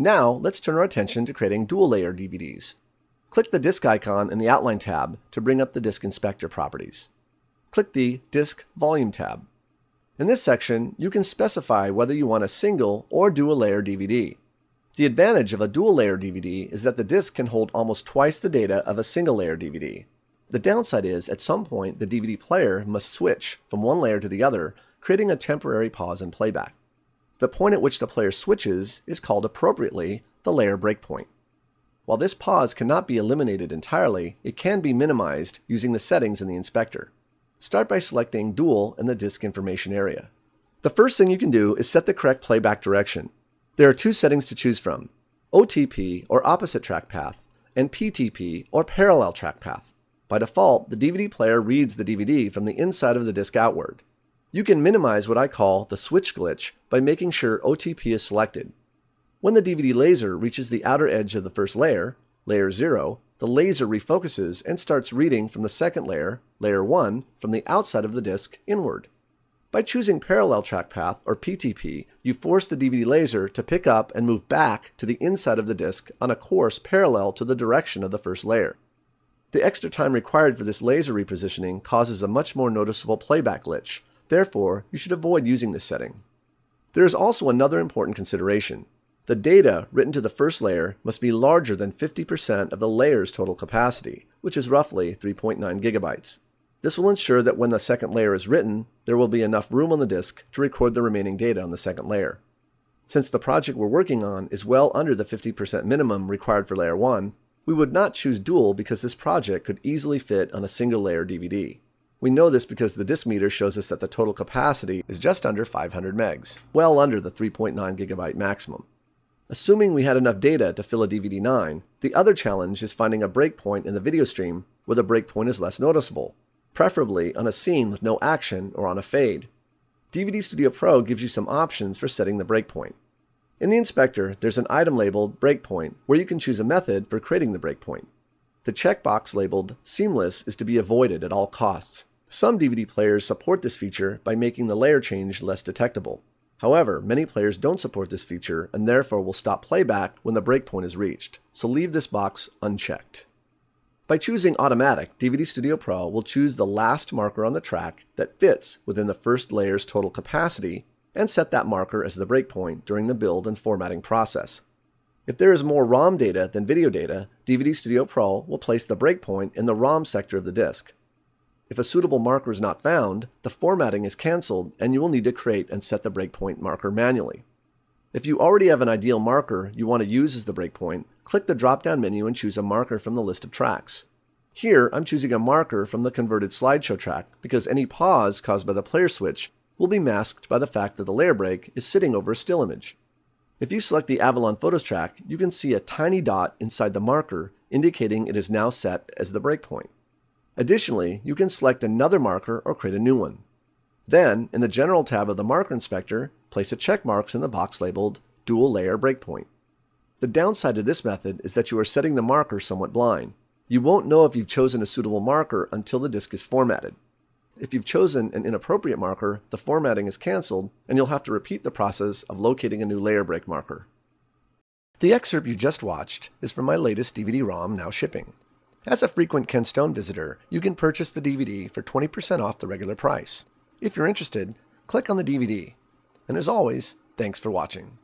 Now, let's turn our attention to creating dual-layer DVDs. Click the disk icon in the Outline tab to bring up the Disk Inspector properties. Click the Disk Volume tab. In this section, you can specify whether you want a single or dual-layer DVD. The advantage of a dual-layer DVD is that the disk can hold almost twice the data of a single-layer DVD. The downside is, at some point, the DVD player must switch from one layer to the other, creating a temporary pause in playback. The point at which the player switches is called appropriately the layer breakpoint. While this pause cannot be eliminated entirely, it can be minimized using the settings in the inspector. Start by selecting Dual in the Disk Information area. The first thing you can do is set the correct playback direction. There are two settings to choose from: OTP or opposite track path, and PTP or parallel track path. By default, the DVD player reads the DVD from the inside of the disk outward. You can minimize what I call the switch glitch by making sure OTP is selected. When the DVD laser reaches the outer edge of the first layer, layer 0, the laser refocuses and starts reading from the second layer, layer 1, from the outside of the disk inward. By choosing parallel track path, or PTP, you force the DVD laser to pick up and move back to the inside of the disk on a course parallel to the direction of the first layer. The extra time required for this laser repositioning causes a much more noticeable playback glitch. Therefore, you should avoid using this setting. There is also another important consideration. The data written to the first layer must be larger than 50% of the layer's total capacity, which is roughly 3.9 gigabytes. This will ensure that when the second layer is written, there will be enough room on the disk to record the remaining data on the second layer. Since the project we're working on is well under the 50% minimum required for layer 1, we would not choose dual because this project could easily fit on a single layer DVD. We know this because the disk meter shows us that the total capacity is just under 500 megs, well under the 3.9 gigabyte maximum. Assuming we had enough data to fill a DVD-9, the other challenge is finding a breakpoint in the video stream where the breakpoint is less noticeable, preferably on a scene with no action or on a fade. DVD Studio Pro gives you some options for setting the breakpoint. In the inspector, there's an item labeled Breakpoint where you can choose a method for creating the breakpoint. The checkbox labeled Seamless is to be avoided at all costs. Some DVD players support this feature by making the layer change less detectable. However, many players don't support this feature and therefore will stop playback when the breakpoint is reached, so leave this box unchecked. By choosing Automatic, DVD Studio Pro will choose the last marker on the track that fits within the first layer's total capacity and set that marker as the breakpoint during the build and formatting process. If there is more ROM data than video data, DVD Studio Pro will place the breakpoint in the ROM sector of the disk. If a suitable marker is not found, the formatting is canceled and you will need to create and set the breakpoint marker manually. If you already have an ideal marker you want to use as the breakpoint, click the drop-down menu and choose a marker from the list of tracks. Here, I'm choosing a marker from the converted slideshow track because any pause caused by the player switch will be masked by the fact that the layer break is sitting over a still image. If you select the Avalon Photos track, you can see a tiny dot inside the marker indicating it is now set as the breakpoint. Additionally, you can select another marker or create a new one. Then, in the General tab of the Marker Inspector, place a check mark in the box labeled Dual Layer Breakpoint. The downside to this method is that you are setting the marker somewhat blind. You won't know if you've chosen a suitable marker until the disk is formatted. If you've chosen an inappropriate marker, the formatting is canceled and you'll have to repeat the process of locating a new layer break marker. The excerpt you just watched is from my latest DVD-ROM now shipping. As a frequent Ken Stone visitor, you can purchase the DVD for 20% off the regular price. If you're interested, click on the DVD. And as always, thanks for watching.